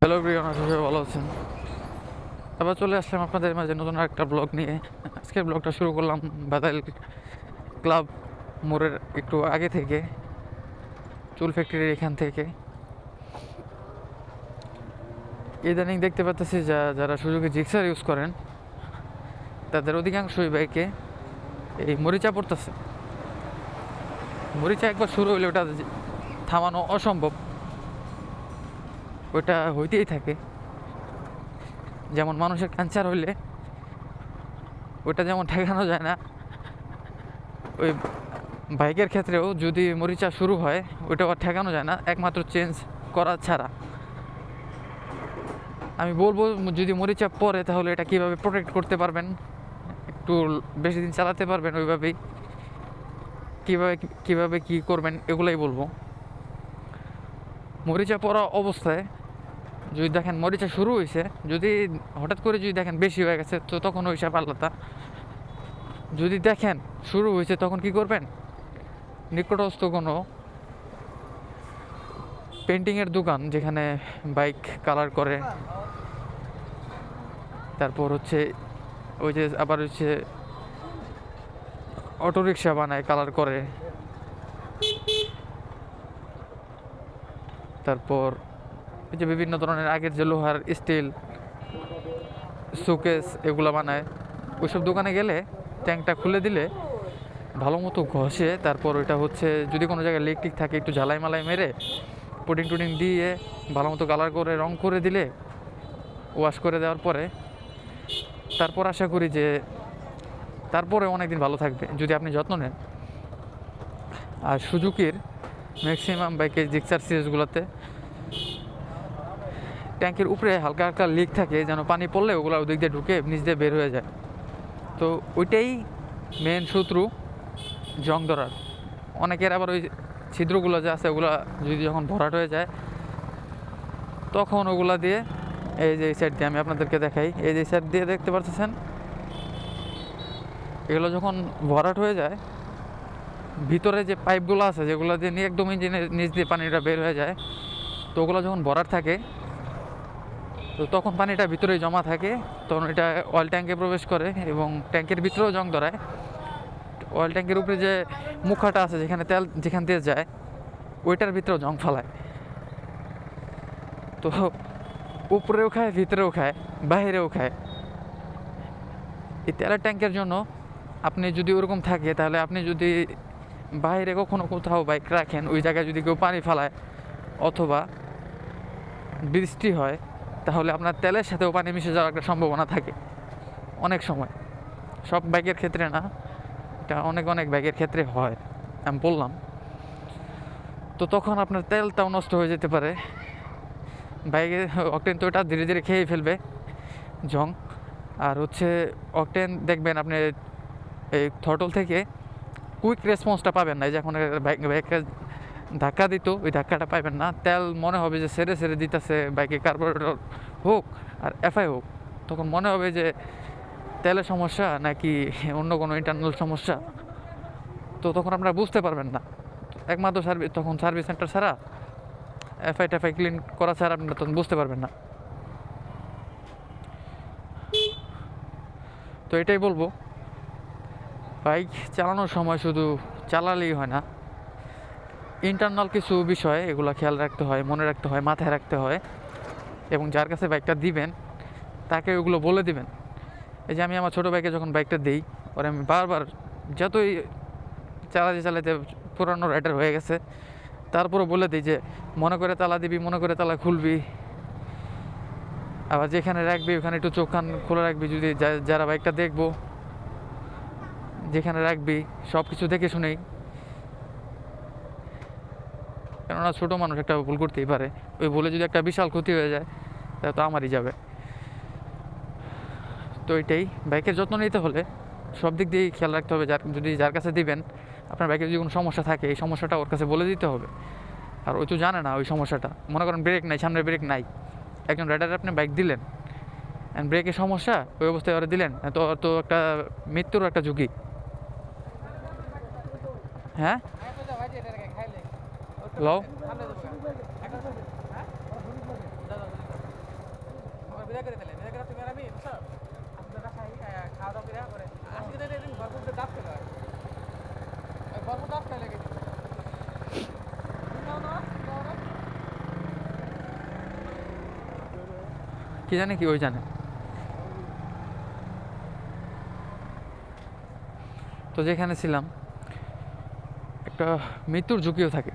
Hello প্রিয়ন, আশা করি ভালো আছেন। আবার চলে আসলাম আপনাদের মাঝে নতুন একটা ব্লগ নিয়ে। আজকের ব্লগটা শুরু করলাম বাদাইল ক্লাব মোড়ের একটু আগে থেকে, চুল ফ্যাক্টরির এখান থেকে। ইদানিং দেখতে পাচ্ছি যারা সুযোগে জিক্সার ইউজ করেন তাদের অধিকাংশই বাইকে এই মরিচা পড়তেছে। মরিচা একবার শুরু হইলে ওটা থামানো অসম্ভব, ওটা হইতেই থাকে। যেমন মানুষের ক্যান্সার হইলে ওটা যেমন ঠেকানো যায় না, ওই বাইকের ক্ষেত্রেও যদি মরিচা শুরু হয় ওইটা আর ঠেকানো যায় না একমাত্র চেঞ্জ করা ছাড়া। আমি বলবো যদি মরিচা পড়ে তাহলে এটা কীভাবে প্রোটেক্ট করতে পারবেন, একটু বেশি দিন চালাতে পারবেন ওইভাবেই, কীভাবে কীভাবে কী করবেন এগুলোই বলবো। মরিচা পড়া অবস্থায় যদি দেখেন মরিচা শুরু হয়েছে, যদি হঠাৎ করে যদি দেখেন বেশি হয়ে গেছে তো তখন ওই সব আলাদা। যদি দেখেন শুরু হয়েছে তখন কি করবেন, নিকটস্থ কোনো পেন্টিংয়ের দোকান যেখানে বাইক কালার করে, তারপর হচ্ছে ওই যে আবার হচ্ছে অটোরিকশা বানায় কালার করে, তারপর এই যে বিভিন্ন ধরনের আগের যে লোহার স্টিল শোকেস এগুলো বানায়, ওইসব দোকানে গেলে ট্যাঙ্কটা খুলে দিলে ভালো মতো ঘষে, তারপর ওইটা হচ্ছে যদি কোনো জায়গায় লিক টিক থাকে একটু ঝালাই মালাই মেরে পুডিং টুডিং দিয়ে ভালো মতো কালার করে রং করে দিলে, ওয়াশ করে দেওয়ার পরে তারপর আশা করি যে তারপরে অনেকদিন ভালো থাকবে যদি আপনি যত্ন নেন। আর সুজুকির ম্যাক্সিমাম বাইকের জিক্সার সিরিজগুলোতে ট্যাঙ্কের উপরে হালকা হালকা লিক থাকে, যেন পানি পড়লে ওগুলো ওদিক দিয়ে ঢুকে নিচ দিয়ে বের হয়ে যায়। তো ওইটাই মেন শত্রু জং ধরার। অনেকের আবার ওই ছিদ্রগুলো যে আছে ওগুলো যদি যখন ভরাট হয়ে যায় তখন ওগুলা দিয়ে, এই যে এই সাইড দিয়ে আমি আপনাদেরকে দেখাই, এই যে সাইড দিয়ে দেখতে পাচ্ছেন, এগুলো যখন ভরাট হয়ে যায় ভিতরে যে পাইপগুলো আছে যেগুলো দিয়ে নিয়ে একদম ইঞ্জিনের নিচ দিয়ে পানিটা বের হয়ে যায়, তো ওগুলো যখন ভরাট থাকে তো তখন পানিটা ভিতরে জমা থাকে, তখন এটা অয়েল ট্যাঙ্কে প্রবেশ করে এবং ট্যাঙ্কের ভিতরেও জং ধরায়। অয়েল ট্যাঙ্কের উপরে যে মুখাটা আছে যেখানে তেল যেখান দিয়ে যায় ওইটার ভিতরেও জং ফালায়। তো উপরেও খায়, ভিতরেও খায়, বাইরেও খায়। এই তেলের ট্যাঙ্কের জন্য আপনি যদি ওরকম থাকে তাহলে আপনি যদি বাইরে কখনো কোথাও বাইক রাখেন, ওই জায়গায় যদি কেউ পানি ফালায় অথবা বৃষ্টি হয় তাহলে আপনার তেলের সাথেও পানি মিশে যাওয়ার একটা সম্ভাবনা থাকে অনেক সময়। সব বাইকের ক্ষেত্রে না, এটা অনেক অনেক বাইকের ক্ষেত্রে হয় আমি বললাম। তো তখন আপনার তেলটাও নষ্ট হয়ে যেতে পারে। বাইকের অকটেন তো ওটা ধীরে ধীরে খেয়ে ফেলবে জং। আর হচ্ছে অকটেন দেখবেন আপনি এই থ্রটল থেকে কুইক রেসপন্সটা পাবেন না, এই যে এখন বাইকে ধাক্কা দিত ওই ধাক্কাটা পাবেন না। তেল মনে হবে যে সেরে সেরে দিতেছে বাইকে, কার্বোরেটর হোক আর এফআই হোক, তখন মনে হবে যে তেলের সমস্যা নাকি অন্য কোনো ইন্টারনাল সমস্যা। তো তখন আপনারা বুঝতে পারবেন না, একমাত্র তখন সার্ভিস সেন্টার ছাড়া এফআই টেফআই ক্লিন করা ছাড়া আপনারা তখন বুঝতে পারবেন না। তো এটাই বলবো, বাইক চালানোর সময় শুধু চালালেই হয় না, ইন্টারনাল কিছু বিষয় এগুলো খেয়াল রাখতে হয়, মনে রাখতে হয়, মাথায় রাখতে হয়। এবং যার কাছে বাইকটা দিবেন তাকে ওগুলো বলে দিবেন। এই যে আমি আমার ছোটো বাইকে যখন বাইকটা দিই পরে আমি বারবার, যতই চালাতে চালাতে পুরানো রাইডার হয়ে গেছে তারপরে বলে দিই যে মনে করে তালা দিবি, মনে করে তালা খুলবি, আবার যেখানে রাখবি ওখানে একটু চোখ কান খোলা রাখবি, যদি যারা বাইকটা দেখবো যেখানে রাখবি সব কিছু দেখে শুনেই, কেননা ছোটো মানুষ একটা ভুল করতেই পারে, ওই ভুলে যদি একটা বিশাল ক্ষতি হয়ে যায় তাহলে তো আমারই যাবে। তো এটাই, বাইকের যত্ন নিতে হলে সব দিক দিয়েই খেয়াল রাখতে হবে। যার কাছে দিবেন আপনার বাইকের যদি কোনো সমস্যা থাকে এই সমস্যাটা ওর কাছে বলে দিতে হবে। আর ওই তো জানে না ওই সমস্যাটা, মনে করেন ব্রেক নাই, সামনে ব্রেক নাই, একজন রাইডার আপনি বাইক দিলেন অ্যান্ড ব্রেকের সমস্যা, ওই অবস্থায় ওরা দিলেন তো তো একটা মৃত্যুর একটা ঝুঁকি। হ্যাঁ হ্যালো, বিদায় করে দিলেন, বিদায় করে তুমি আর আমি বুঝছো আপনারা খাই খাওয়া দাওয়া করে করে আজকে তো এরকম ভরপুর ডাব খেলো আর ভরপুর ডাব খেলে গেছে কি জানে কি ওই জানে। তো যেখানে ছিলাম একটা মৃত্যুর ঝুঁকিও থাকে।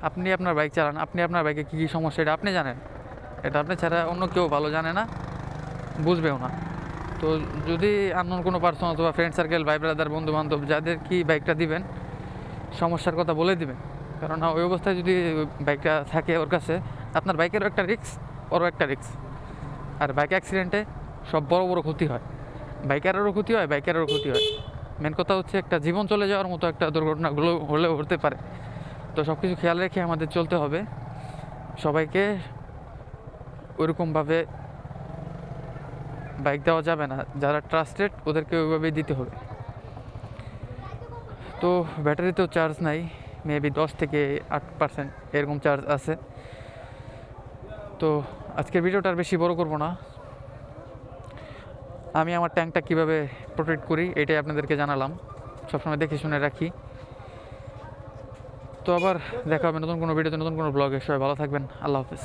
আপনি আপনার বাইক চালান, আপনি আপনার বাইকে কী কী সমস্যা এটা আপনি জানেন, এটা আপনি ছাড়া অন্য কেউ ভালো জানে না, বুঝবেও না। তো যদি আননোন কোনো পার্সন অথবা ফ্রেন্ড সার্কেল, ভাই ব্রাদার, বন্ধু বান্ধব যাদের কি বাইকটা দিবেন সমস্যার কথা বলে দিবেন, কারণ ওই অবস্থায় যদি বাইকটা থাকে ওর কাছে, আপনার বাইকেরও একটা রিস্ক, ওরও একটা রিস্ক। আর বাইক অ্যাক্সিডেন্টে সব বড় বড় ক্ষতি হয়, বাইকারেরও ক্ষতি হয়, বাইকারেরও ক্ষতি হয়। মেন কথা হচ্ছে একটা জীবন চলে যাওয়ার মতো একটা দুর্ঘটনাগুলো হলেও হতে পারে। তো সব কিছু খেয়াল রেখে আমাদের চলতে হবে। সবাইকে ওইরকমভাবে বাইক দেওয়া যাবে না, যারা ট্রাস্টেড ওদেরকে ওইভাবেই দিতে হবে। তো ব্যাটারিতেও চার্জ নাই, মেবি 10 থেকে 8% এরকম চার্জ আছে। তো আজকের ভিডিওটা আর বেশি বড় করব না, আমি আমার ট্যাঙ্কটা কীভাবে প্রোটেক্ট করি এটাই আপনাদেরকে জানালাম, সবসময় দেখে শুনে রাখি। তো আবার দেখা হবে নতুন কোনো ভিডিওতে, নতুন কোনো ব্লগে। সবাই ভালো থাকবেন, আল্লাহ হাফেজ।